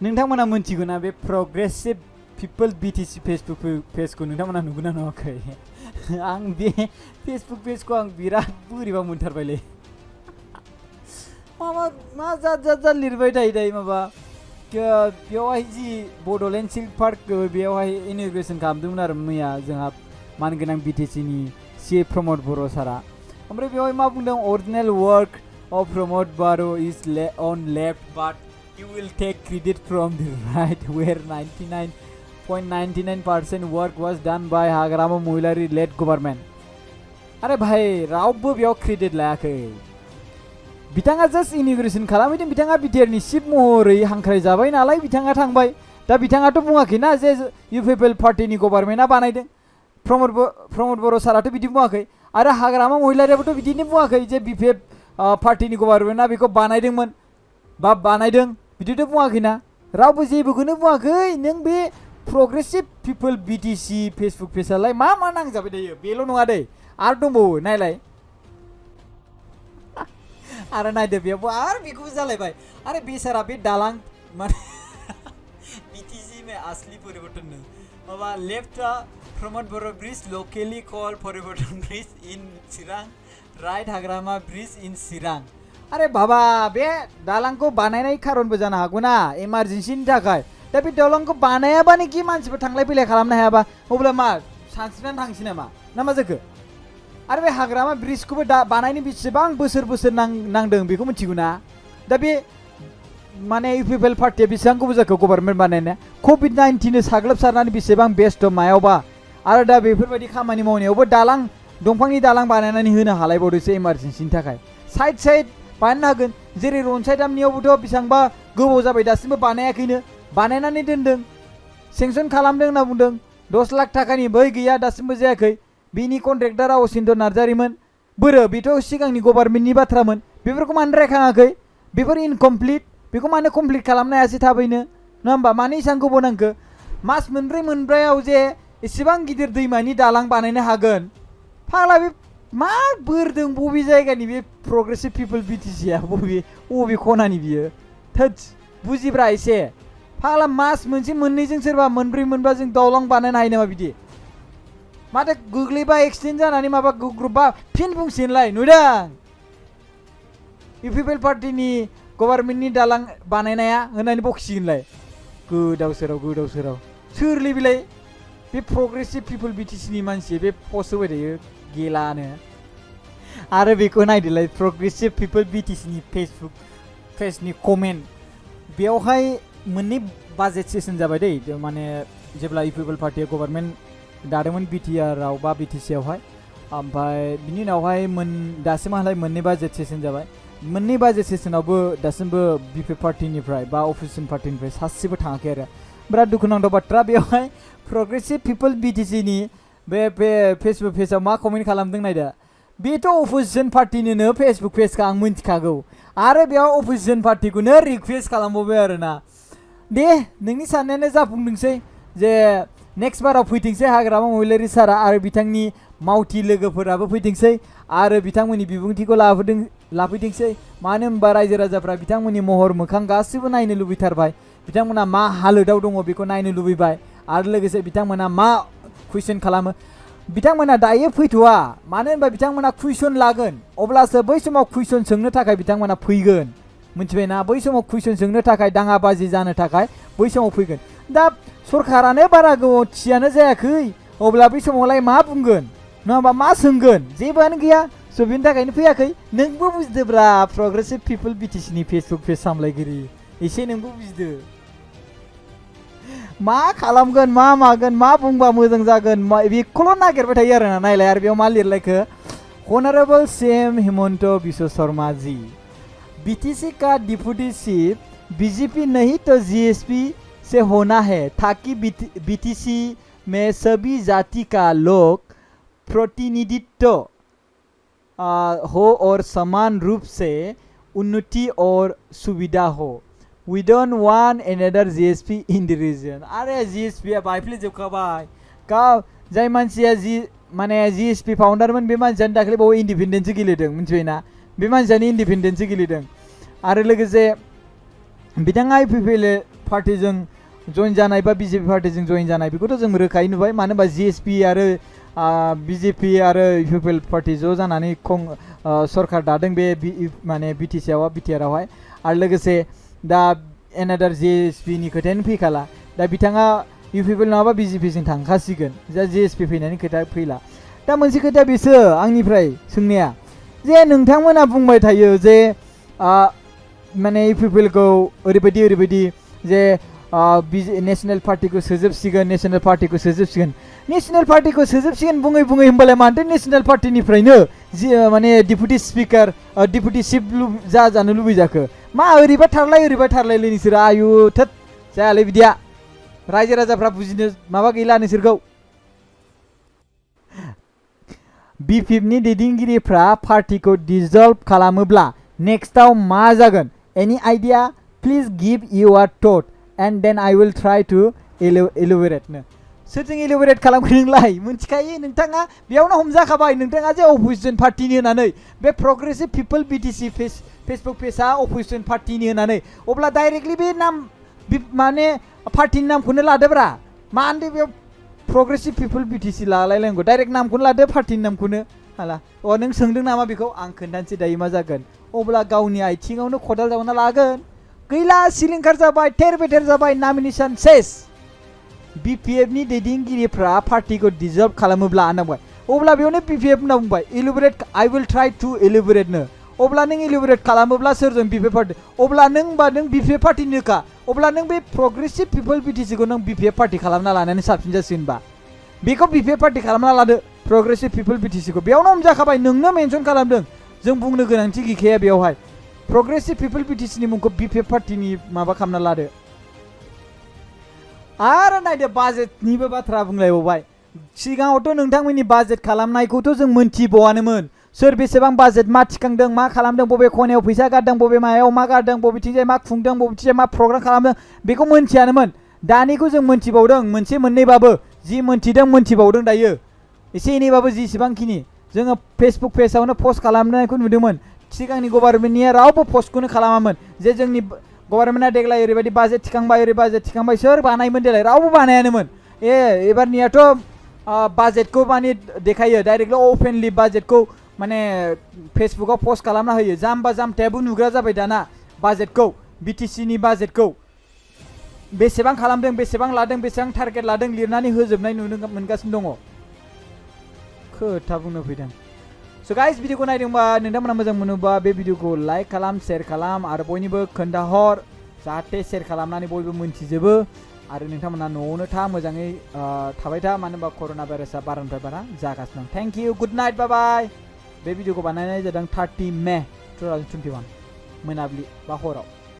नोंथांमोना मिथिगौ ना बे प्रग्रेसिभ पिपल बिटिसि फेसबुक पेजखौ नोंथांमोना नुगोना नुवाखै आं बे फेसबुक पेजखौ आं बिराद बोरैबा मोनथारबायलै माबा मा जात लिरबाय थायो माबा बेयावहाय जि बड'लेण्ड सिल्क पार्क बेयावहाय इन'ग्रेसन खालामदोंमोन आरो मैया जोंहा मानगोनां बिटिसिनि सि प्रमद बर' सारा ओमफ्राय बेवहाय मा बुंदों original work of Pramod Baro is on left but you will take credit from the right where 99.99% work was done by Hagrama Muhilari led government. अरे भाई रावबो बेयाव क्रेडिट लायाखै बिथाङा जास्ट इन'ग्रेसन खालामहैदों बिथाङा बिटिआरनि चिफ महरै हांख्राय जाबाय नालाय बिथाङा थांबाय दा बिथाङाथ' बुङाखैना जे इउपिपिएल पार्टिनि गभर्नमेन्टआ बानायदों प्रमद बर' साराथ' बिदि बुङाखै आरो हाग्रामा महिलारियाबोथ' बिदिनो बुङाखै जे बिपिएफ पार्टिनि गभर्नमेन्टआ बेखौ बानायदोंमोन बा बानायदों बिदिथ' बुङाखैना रावबो जेबोखौनो बुङाखै नों बे प्रग्रेसिभ पिपल बिटिसि फेसबुक पेजआलाय मा नांजाबाय थायो बेल' नङा दै आरो दंबावो नायलाय आरो नायदो बेयावबो आरो बेखौबो जालायबाय आरो बेसारा बे दालां माने बिटिसि में असली परिवर्तन माबा लेफ्ट प्रमोद बर' ब्रिज लकेलि कल परिवर्तन bridge in Chirang right Hagrama bridge in Chirang अरे बाबा बे दालांखौ बानायनाय खारनबो जानो हागौ ना इमारजेन्सिनि थाखाय दा बे दालांखौ बानायाबानो कि मानसिफोर थांलाय फैलाय खालामनो हायाबा अब्ला मा सानस्रिनानै थांसै नामा ना मा जाखो आरो बे हाग्रामा ब्रिजखौबो दा बानायनो बेसेबां बोसोर नांदों बेखौ मिथिगौ ना दा बे माने इउपिपिएल पार्टिया बेसेबां गोबाव जाखो गभर्नमेन्ट बानायनाया कभिड-19 साग्लोबसारनानै बेसेबां बेस्थ' मायावबा आरो दा बेफोरबायदि खामानि मावनायावबो दालां दंफांनि दालां बानायनानै होनो हालायबावदोंसो इमारजेन्सिनि थाखाय साइड बानायनो हागोन जेरै रनसाय दामनियावबोथ' बेसेबांबा गोबाव जाबाय दासिमबो बानायाखैनो बानायनानै दोनदों सेंसन खालामदों होनना बुंदों 10 लाख थाखानि बै गैया दासिमबो जायाखै बिनि कन्ट्रेक्टरा असिन्त नार्जारिमोन बेथ' सिगांनि गभर्नमेन्टनि बाथ्रामोन बेफोरखौ मानो रायखाङाखै बेफोर इनकमप्लिट बेखौ मानो कमप्लिट खालामनो हायासै थाबैनो नङा होमबा मानो एसेबां गोबाव नांखो मास मोनब्रैयाव जे एसेबां गिदिर दैमानि दालां बानायनो हागोन फाग्ला बे मा बोरदों बबे जायगानि बे प्रग्रेसिभ पिपल बिटिसिया बबे खनानि बियो थोद बुजिब्रा एसे फाग्ला मास मोनसे मोननैजों सोरबा मोनब्रै मोनबाजों दालां बानायनो हायो नामा बिदि माथो गोग्लैबा एक्सिडेन्ट जानानै माबा गुग्रुबा फिन बुंसिगोनलाय नुदों इउपिपिएल पार्टिनि गभर्नमेन्टनि दालां बानायनाया होननानै बखिसिगोनलाय गोदाव सोराव सोरलै बिलाय बे प्रग्रेसिभ पिपल बिटिसिनि मानसि बे पस्ट होबाय थायो गेलानो आरो बेखौ नायदोलाय प्रग्रेसिभ पिपल बिटिसिनि फेसबुक पेजनि कमेन्ट बेयावहाय मोननै बाजेट सेसन जाबाय दै माने जेब्ला इउपिपिएल पार्टिया गभर्नमेन्ट दादोंमोन बिटिआरआव बा बिटिसिआवहाय ओमफ्राय बिनि उनावहाय दासिमहालागै मोननै बाजेट सेसन जाबाय मोननै बाजेट सेसनावबो दासिमबो बिपिएफ पार्टिनिफ्राय बा अपोजिसन पार्टिनिफ्राय सासेबो थाङाखै आरो बिराद दुखुनांथाव बाथ्रा बेवहाय प्रग्रेसिभ पिपल बिटिसिनि बे फेसबुक पेजआव मा कमेन्ट खालामदों नायदो बेथ' अपोजिसन पार्टिनिनो फेसबुक पेजखौ आं मिन्थिखागौ आरो बेयाव अपोजिसन पार्टिखौनो रिक्वेस्ट खालामबावबाय आरोना दे नोंनि साननायानो जाफुंदोंसै जे नेक्स्ट बाराव फैथोंसै हाग्रामा महिलारि सारा आरो बिथांनि मावथि लोगोफोराबो फैथोंसै आरो बिथांमोननि बिबुंथिखौ लाफैथोंसै मानो होनबा रायजो राजाफ्रा बिथांमोननि महर मोखां गासिबो नायनो लुबैथारबाय बिथांमोना मा हालोदाव दङ बेखौ नायनो लुबैबाय आरो लोगोसे बिथांमोना मा कुइसन खालामो बिथांमोना दायो फैथ'वा मानो होनबा बिथांमोना कुइसन लागोन अब्लासो बै समाव कुइसन सोंनो थाखाय बिथांमोना फैगोन मिथिबायना बै समाव कुइसन सोंनो थाखाय दाङाबाजि जानो थाखाय बै समाव फैगोन दा सरकारानो बारा गोबाव थियानो जायाखै अब्ला बै समावलाय मा बुंगोन नङाबा मा सोंगोन जेबोआनो गैया स' बेनि थाखायनो फैयाखै नोंबो बुजिदोब्रा प्रग्रेसिभ पिपल बिटिसिनि फेसबुक पेज सामलायगिरि एसे नोंबो बुजिदो मा खालामगोन मा मागोन मा बुंबा मोजां जागोन बेखौल' नागिरबाय थायो आरोना नायलाय आरो बेयाव मा लिरलायखो हनारेबल सीएम हिमंत बिश्व शर्मा जी बीटीसी का डिप्टी चीफ बीजेपी नहीं तो जीएसपी से होना है ताकि बीटीसी में सभी जाति का लोग प्रतिनिधित्व हो और समान रूप से उन्नति और सुविधा हो We don't want another GSP in the region. Are GSP बाइफ्ले जोबखाबाय जाय मानसिया माने GSP फाउन्डारमोन बे मानसियानो दाखालि बाव इन्डिपेन्डेन्ससो गेलेदों मिथिबायना बे मानसियानो इन्डिपेन्डेन्ससो गेलेदों आरो लोगोसे बिथाङा पार्टिजों जइन जानाय बा बीजेपी पार्टिजों जइन जानाय बेखौथ' जों रोखायै नुबाय मानो होनबा जीएसपी आरो बीजेपी आरो पिपल पार्टी ज' जानानै सरकार दादों बे माने बिटिआरआवहाय आरो लोगोसे दा एनादार जीएसपी नि खोथायानो फैखाला दा बिथाङा इउपिपिएल नङाबा बीजेपीजों थांखासिगोन जा जीएसपी फैनायनि खोथा फैला दा मोनसे खोथा बेसो आंनिफ्राय सोंनाया जे नोंथांमोना बुंबाय थायो जे माने इउपिपिएलखौ ओरैबायदि जे नेशनेल पार्टिखौ सोजोबसिगोन नेशनेल पार्टिखौ सोजोबसिगोन नेशनेल पार्टिखौ सोजोबसिगोन बुङै होमबालाय मानोथो नेशनेल पार्टिनिफ्रायनो माने डिपुटि स्पिकार डिपुटि चिफ जानो लुबैजाखो मा ओरैबा थारलाय नोंसोर आयु थोद जायालै बिदिया रायजो राजाफ्रा बुजिनो माबा गैला नोंसोरखौ बिपिएफनि दैदेनगिरिफ्रा पार्टिखौ डिजल्भ खालामोब्ला नेक्स्टआव मा जागोन any idea please give your thought and then I will try to elaborate no सोरजों एलुबरेट खालामगोन नोंलाय मिथिखायो नोंथाङा बेयावनो हमजाखाबाय नोंथाङा जे अपोजिशन पार्टिनि होनानै बे प्रोग्रेसिव पिपल बीटीसी फेसबुक पेजआ अपोजिशन पार्टिनि होनानै अब्ला डाइरेक्टली बे नाम माने पार्टिनि नामखौनो लादोब्रा मानोथो बेयाव प्रोग्रेसिव पिपल बीटीसी लालायलायनांगौ डाइरेक्ट नामखौनो लादो पार्टिनि नामखौनो हाला नों सोंदों नामा बेखौ आं खोन्थानोसै दायो मा जागोन अब्ला गावनि आथिङावनो खदाल जावना लागोन गैला सिलिंखार जाबाय थेर बेथेर जाबाय नमिनेशन सेस बिपिएफनि दैदेनगिरिफ्रा पार्टिखौ डिजल्भ खालामोब्ला होनबाय अब्ला बेयावनो बिपिएफ होनना बुंबाय एलुबरेट I will try to elaborate नो अब्ला नों एलुबरेट खालामोब्ला सोरजों बिपिएफ पार्टी अब्ला नों बिपिएफ पार्टिनोखा अब्ला नों बे प्रोग्रेसिव पिपल बीटीसीखौ नों बिपिएफ पार्टी खालामना लानानै साबसिन जासिगोनबा बेखौ बिपिएफ पार्टी खालामना लादो प्रोग्रेसिव पिपल बीटीसीखौ बेयावनो हमजाखाबाय नोंनो मेनसन खालामदों जों बुंनो गोनांथि गैखाया बेयावहाय प्रोग्रेसिव पिपल बीटीसीनि मुंखौ बिपिएफ पार्टिनि माबा खालामना लादो आरो नायदो बाजेटनिबो बाथ्रा बुंलायबावबाय सिगाङावथ' नोंथांमोननि बाजेट खालामनायखौथ' जों मोनथिबावानोमोन सोर बेसेबां बाजेट मा थिखांदों मा खालामदों बबे खनायाव फैसा गारदों बबे मायाव मा गारदों बबेथिंजाय मा खुंदों बबेथिंजाय मा प्रग्राम खालामदों बेखौ मोनथियानोमोन दानिखौ जों मोनथिबावदों मोनसे मोननैबाबो जि मोनथिबावदों दायो एसे एनैबाबो जिसिबांखिनि जोङो फेसबुक पेजआवनो पस्ट खालामनायखौ नुदोंमोन सिगांनि गभर्नमेन्टनिया रावबो पस्टखौनो खालामामोन जे जोंनि गभर्नमेन्टआ देग्लाय ओरैबायदि बाजेट थिखांबाय ओरै बाजेट थिखांबाय सोर बानायमोन देलाय रावबो बानायानोमोन एबारनियाथ' बाजेटखौ माने देखायो डाइरेक्टलि अपेनलि बाजेटखौ माने फेसबुकाव पस्ट खालामना होयो जाम्बा जाम्थायाबो नुग्रा जाबाय दाना बाजेटखौ बिटिसिनि बाजेटखौ बेसेबां खालामदों बेसेबां लादों बेसेबां टारगेट लादों लिरनानै होजोबनाय नुनो मोनगासिनो दङ खोथा बुंनो फैदों सो गाइस भिडिअखौ नायदोंबा नोंथांमोना मोजां मोनोबा बे भिडिअखौ लाइक खालाम शेयार खालाम आरो बयनिबो खोन्थाहर जाहाथे शेयार खालामनानै बयबो मोनथिजोबो आरो नोंथांमोना न'आवनो था मोजाङै थाबाय था मानो होनबा कर'ना भाइरासआ बारानिफ्राय बारा जागासिनो दं थेंक इउ गुड नाइट बाय बाय बे भिडिअखौ बानायनाय जादों 30 मे 2021 मोनाबिलि बा हराव